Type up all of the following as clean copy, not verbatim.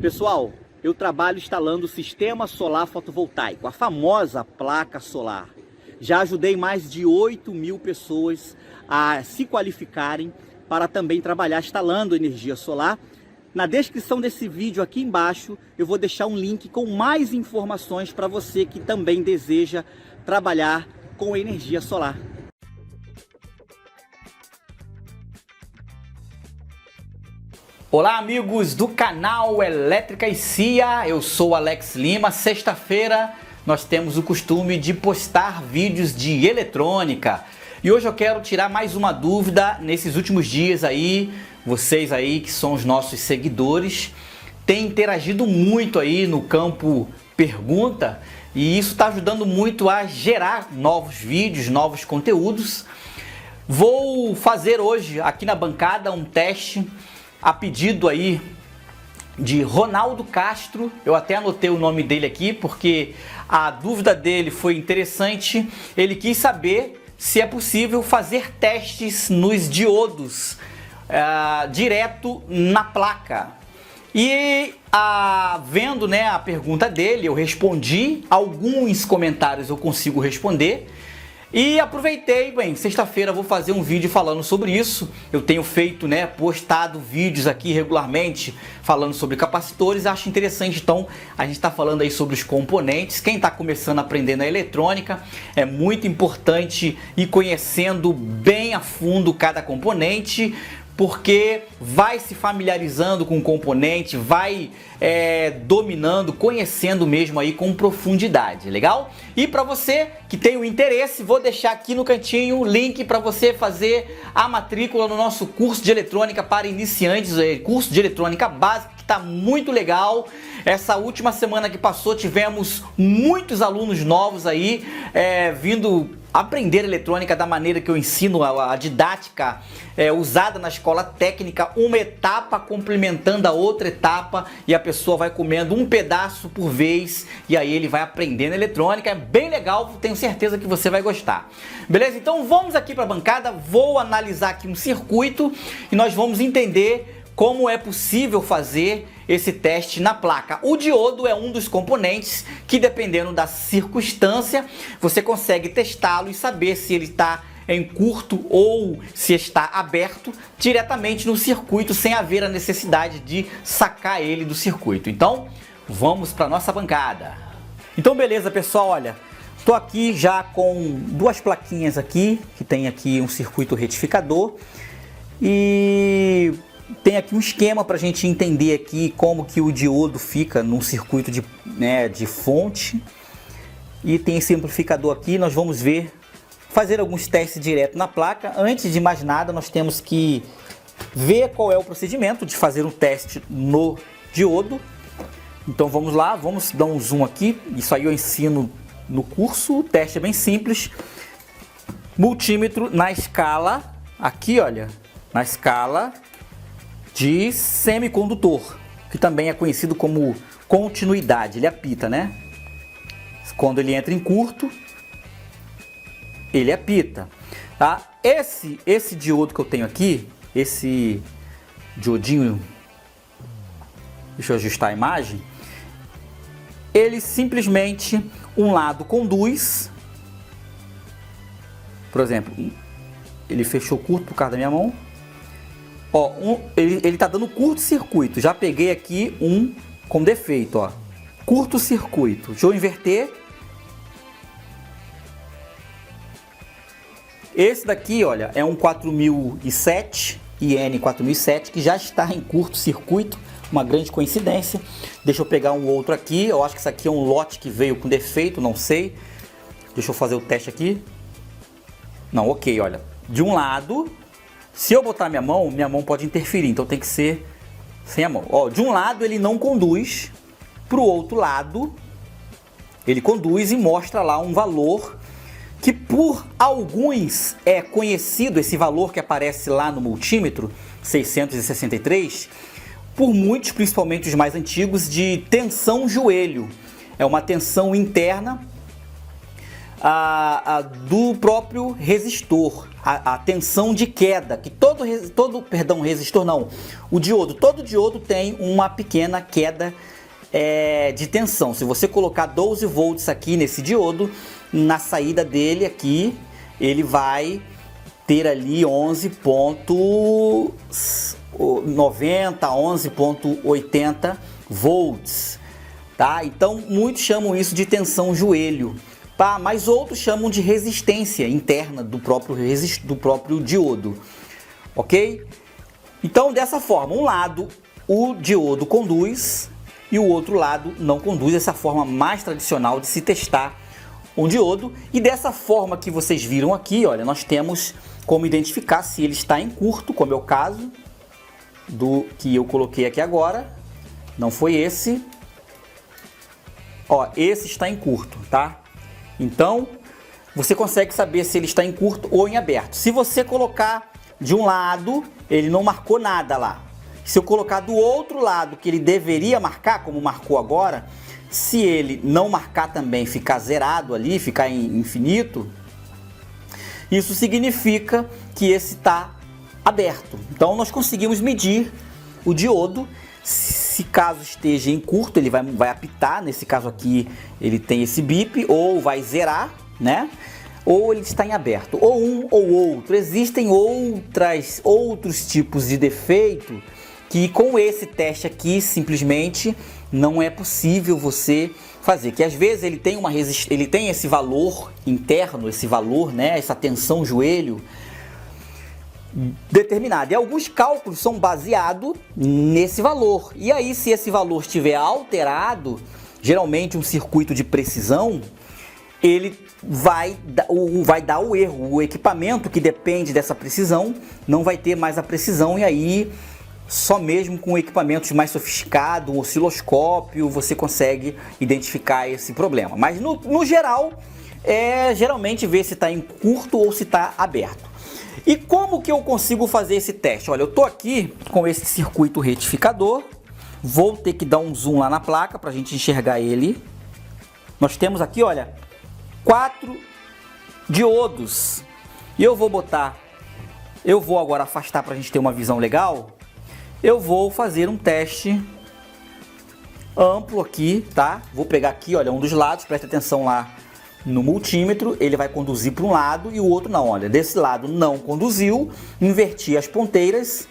Pessoal, eu trabalho instalando o sistema solar fotovoltaico, a famosa placa solar. Já ajudei mais de 8.000 pessoas a se qualificarem para também trabalhar instalando energia solar. Na descrição desse vídeo aqui embaixo eu vou deixar um link com mais informações para você que também deseja trabalhar com energia solar. Olá amigos do canal Elétrica e CIA, eu sou Alex Lima. Sexta-feira nós temos o costume de postar vídeos de eletrônica e hoje eu quero tirar mais uma dúvida. Nesses últimos dias aí, vocês aí que são os nossos seguidores têm interagido muito aí no campo pergunta e isso está ajudando muito a gerar novos vídeos, novos conteúdos. Vou fazer hoje aqui na bancada um teste a pedido aí de Ronaldo Castro. Eu até anotei o nome dele aqui porque a dúvida dele foi interessante. Ele quis saber se é possível fazer testes nos diodos direto na placa. E vendo, né, a pergunta dele, eu respondi. Alguns comentários eu consigo responder. E aproveitei, bem, sexta-feira vou fazer um vídeo falando sobre isso. Eu tenho feito, né, postado vídeos aqui regularmente falando sobre capacitores. Acho interessante, então, a gente está falando aí sobre os componentes. Quem está começando a aprender na eletrônica, é muito importante ir conhecendo bem a fundo cada componente, porque vai se familiarizando com o componente, vai dominando, conhecendo mesmo aí com profundidade, legal? E para você que tem o interesse, vou deixar aqui no cantinho o link para você fazer a matrícula no nosso curso de eletrônica para iniciantes, curso de eletrônica básica, que está muito legal. Essa última semana que passou tivemos muitos alunos novos aí vindo aprender eletrônica da maneira que eu ensino, a didática usada na escola técnica, uma etapa complementando a outra etapa e a pessoa vai comendo um pedaço por vez e aí ele vai aprendendo eletrônica. É bem legal, tenho certeza que você vai gostar. Beleza? Então vamos aqui para a bancada, vou analisar aqui um circuito e nós vamos entender como é possível fazer esse teste na placa. O diodo é um dos componentes que, dependendo da circunstância, você consegue testá-lo e saber se ele está em curto ou se está aberto diretamente no circuito, sem haver a necessidade de sacar ele do circuito. Então, vamos para nossa bancada. Então, beleza, pessoal, olha, estou aqui já com duas plaquinhas aqui, que tem aqui um circuito retificador e tem aqui um esquema para a gente entender aqui como que o diodo fica num circuito de fonte. E tem esse amplificador aqui, nós vamos fazer alguns testes direto na placa. Antes de mais nada, nós temos que ver qual é o procedimento de fazer um teste no diodo. Então vamos lá, vamos dar um zoom aqui. Isso aí eu ensino no curso, o teste é bem simples. Multímetro na escala, aqui olha, na escala de semicondutor, que também é conhecido como continuidade, ele apita, né? Quando ele entra em curto, ele apita, tá? Esse diodo que eu tenho aqui, esse diodinho, deixa eu ajustar a imagem, ele simplesmente, um lado conduz, por exemplo, ele fechou curto por causa da minha mão. Ó, ele tá dando curto-circuito. Já peguei aqui um com defeito, ó. Curto-circuito. Deixa eu inverter. Esse daqui, olha, é um 4007, IN 4007, que já está em curto-circuito. Uma grande coincidência. Deixa eu pegar um outro aqui. Eu acho que isso aqui é um lote que veio com defeito, não sei. Deixa eu fazer o teste aqui. Não, ok, olha. De um lado, se eu botar minha mão pode interferir, então tem que ser sem a mão. Ó, de um lado ele não conduz, para o outro lado ele conduz e mostra lá um valor que por alguns é conhecido, esse valor que aparece lá no multímetro, 663, por muitos, principalmente os mais antigos, de tensão joelho. É uma tensão interna do próprio resistor. a tensão de queda, que todo resistor não, o diodo, todo diodo tem uma pequena queda de tensão. Se você colocar 12 volts aqui nesse diodo, na saída dele aqui, ele vai ter ali 11.90, 11.80 volts, tá? Então muitos chamam isso de tensão joelho, tá? Mas outros chamam de resistência interna do próprio diodo, ok? Então dessa forma, um lado o diodo conduz e o outro lado não conduz. Essa forma mais tradicional de se testar um diodo. E dessa forma que vocês viram aqui, olha, nós temos como identificar se ele está em curto, como é o caso do que eu coloquei aqui agora. Não foi esse. Ó, esse está em curto, tá? Então, você consegue saber se ele está em curto ou em aberto. Se você colocar de um lado, ele não marcou nada lá. Se eu colocar do outro lado, que ele deveria marcar, como marcou agora, se ele não marcar também, ficar zerado ali, ficar em infinito, isso significa que esse está aberto. Então nós conseguimos medir o diodo. Se caso esteja em curto, ele vai apitar. Nesse caso aqui ele tem esse bip, ou vai zerar, né? Ou ele está em aberto, ou um ou outro. Existem outros tipos de defeito que com esse teste aqui simplesmente não é possível você fazer. Que às vezes ele tem esse valor interno, esse valor, né, essa tensão joelho determinada. E alguns cálculos são baseados nesse valor. E aí, se esse valor estiver alterado, geralmente um circuito de precisão, ele vai dar o erro. O equipamento que depende dessa precisão não vai ter mais a precisão, e aí só mesmo com equipamentos mais sofisticados, um osciloscópio, você consegue identificar esse problema. Mas no geral, geralmente ver se está em curto ou se está aberto. E como que eu consigo fazer esse teste? Olha, eu estou aqui com esse circuito retificador. Vou ter que dar um zoom lá na placa para a gente enxergar ele. Nós temos aqui, olha, 4 diodos. E eu vou agora afastar para a gente ter uma visão legal. Eu vou fazer um teste amplo aqui, tá? Vou pegar aqui, olha, um dos lados, presta atenção lá no multímetro, ele vai conduzir para um lado e o outro não, olha, desse lado não conduziu, inverti as ponteiras,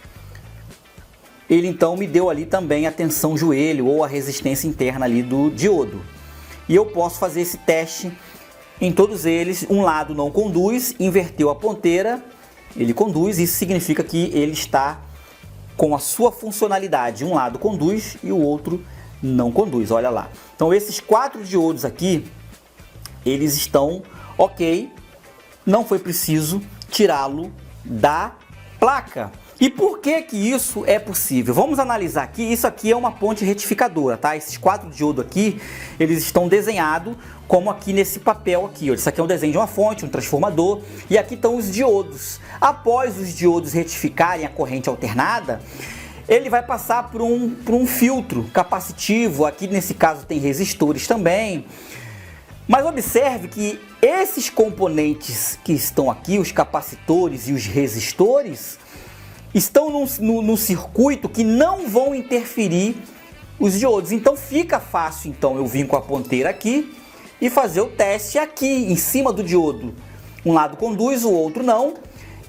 ele então me deu ali também a tensão joelho ou a resistência interna ali do diodo. E eu posso fazer esse teste em todos eles. Um lado não conduz, inverteu a ponteira, ele conduz, isso significa que ele está com a sua funcionalidade. Um lado conduz e o outro não conduz, olha lá. Então esses 4 diodos aqui, eles estão ok, não foi preciso tirá-lo da placa. E por que que isso é possível? Vamos analisar aqui. Isso aqui é uma ponte retificadora, tá? Esses 4 diodos aqui, eles estão desenhados como aqui nesse papel aqui. Isso aqui é um desenho de uma fonte, um transformador, e aqui estão os diodos. Após os diodos retificarem a corrente alternada, ele vai passar por um filtro capacitivo. Aqui nesse caso tem resistores também. Mas observe que esses componentes que estão aqui, os capacitores e os resistores, estão num circuito que não vão interferir os diodos. Então fica fácil, então, eu vim com a ponteira aqui e fazer o teste aqui em cima do diodo. Um lado conduz, o outro não.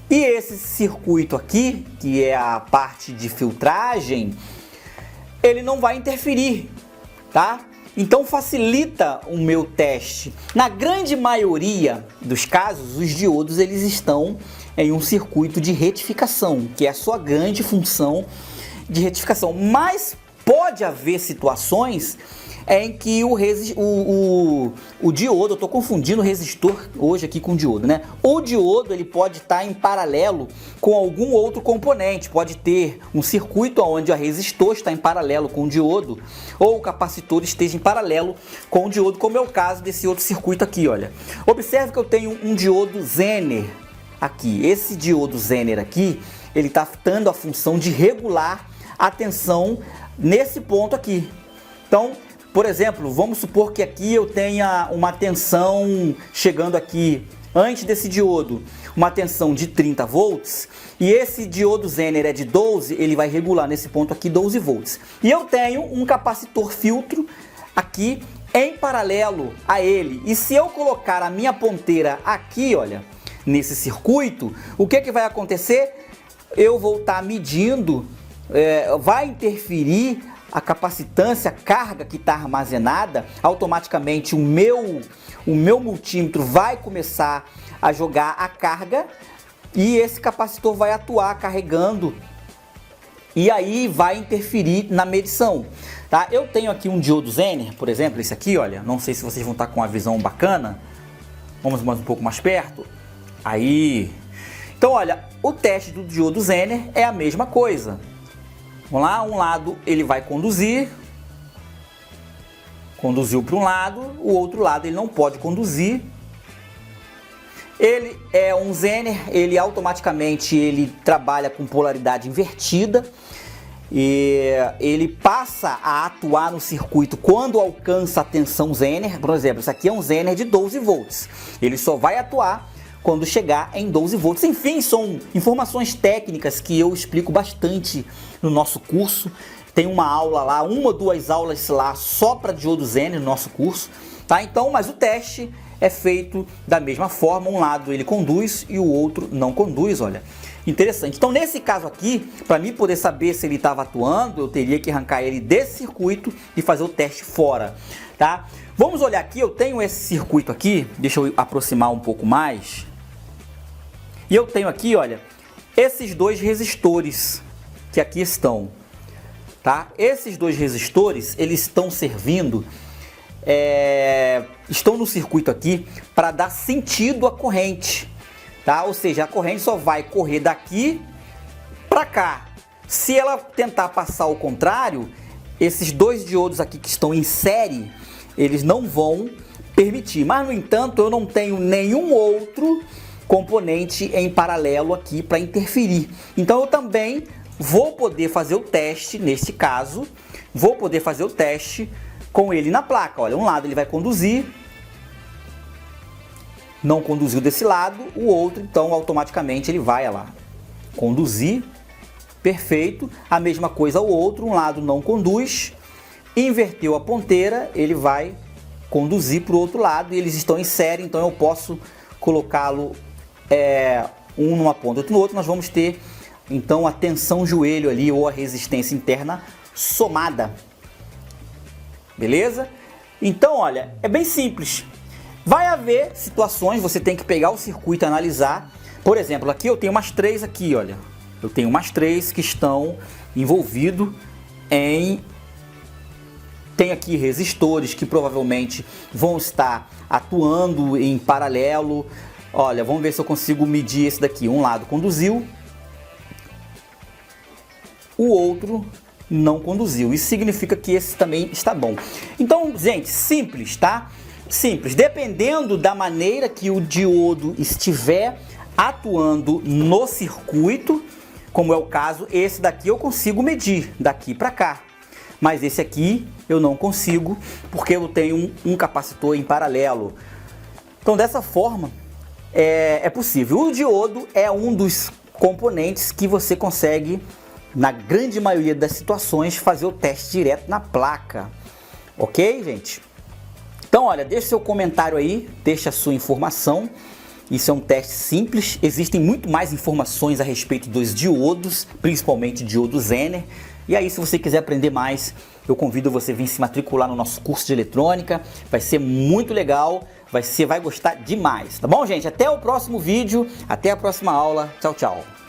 E esse circuito aqui, que é a parte de filtragem, ele não vai interferir, tá? Então facilita o meu teste. Na grande maioria dos casos, os diodos eles estão em um circuito de retificação, que é a sua grande função de retificação. Mas pode haver situações em que o diodo, eu estou confundindo o resistor hoje aqui com o diodo, né? O diodo ele pode estar em paralelo com algum outro componente, pode ter um circuito onde o resistor está em paralelo com o diodo, ou o capacitor esteja em paralelo com o diodo, como é o caso desse outro circuito aqui, olha. Observe que eu tenho um diodo Zener aqui. Esse diodo Zener aqui, ele está dando a função de regular a tensão nesse ponto aqui. Então, por exemplo, vamos supor que aqui eu tenha uma tensão chegando aqui antes desse diodo uma tensão de 30 volts e esse diodo Zener é de 12, ele vai regular nesse ponto aqui 12 volts. E eu tenho um capacitor filtro aqui em paralelo a ele. E se eu colocar a minha ponteira aqui, olha, nesse circuito, o que vai acontecer? Eu vou estar medindo, vai interferir a capacitância, a carga que está armazenada, automaticamente o meu multímetro vai começar a jogar a carga e esse capacitor vai atuar carregando e aí vai interferir na medição, tá? Eu tenho aqui um diodo Zener, por exemplo, esse aqui, olha, não sei se vocês vão estar com uma visão bacana, vamos mais um pouco mais perto, aí, então olha, o teste do diodo Zener é a mesma coisa. Vamos lá, um lado ele vai conduzir, conduziu para um lado, o outro lado ele não pode conduzir. Ele é um Zener, ele automaticamente ele trabalha com polaridade invertida e ele passa a atuar no circuito quando alcança a tensão Zener. Por exemplo, isso aqui é um Zener de 12 volts, ele só vai atuar quando chegar em 12 volts. Enfim, são informações técnicas que eu explico bastante no nosso curso. Tem uma aula lá, uma ou duas aulas lá só para diodo Zener no nosso curso, tá? Então, mas o teste é feito da mesma forma, um lado ele conduz e o outro não conduz, olha. Interessante. Então, nesse caso aqui, para mim poder saber se ele estava atuando, eu teria que arrancar ele desse circuito e fazer o teste fora, tá? Vamos olhar aqui, eu tenho esse circuito aqui, deixa eu aproximar um pouco mais. E eu tenho aqui, olha, esses dois resistores que aqui estão, tá? Esses dois resistores, eles estão servindo, estão no circuito aqui para dar sentido à corrente, tá? Ou seja, a corrente só vai correr daqui para cá. Se ela tentar passar ao contrário, esses dois diodos aqui que estão em série, eles não vão permitir. Mas, no entanto, eu não tenho nenhum outro componente em paralelo aqui para interferir. Então eu também vou poder fazer o teste, neste caso, vou poder fazer o teste com ele na placa. Olha, um lado ele vai conduzir, não conduziu desse lado, o outro então automaticamente ele vai lá conduzir, perfeito. A mesma coisa o outro, um lado não conduz, inverteu a ponteira, ele vai conduzir para o outro lado e eles estão em série, então eu posso colocá-lo um numa ponta, outro no outro. Nós vamos ter então a tensão joelho ali ou a resistência interna somada, beleza? Então olha, é bem simples. Vai haver situações, você tem que pegar o circuito e analisar. Por exemplo, aqui eu tenho umas 3 aqui, olha, eu tenho umas 3 que estão envolvidos em... Tem aqui resistores que provavelmente vão estar atuando em paralelo. Olha, vamos ver se eu consigo medir esse daqui. Um lado conduziu, o outro não conduziu. Isso significa que esse também está bom. Então, gente, simples, tá? Simples. Dependendo da maneira que o diodo estiver atuando no circuito, como é o caso, esse daqui eu consigo medir daqui para cá. Mas esse aqui eu não consigo, porque eu tenho um capacitor em paralelo. Então, dessa forma, é possível. O diodo é um dos componentes que você consegue, na grande maioria das situações, fazer o teste direto na placa. Ok, gente? Então, olha, deixa seu comentário aí, deixa a sua informação. Isso é um teste simples. Existem muito mais informações a respeito dos diodos, principalmente diodo Zener. E aí, se você quiser aprender mais, eu convido você a vir se matricular no nosso curso de eletrônica. Vai ser muito legal, você vai gostar demais, tá bom, gente? Até o próximo vídeo, até a próxima aula. Tchau, tchau.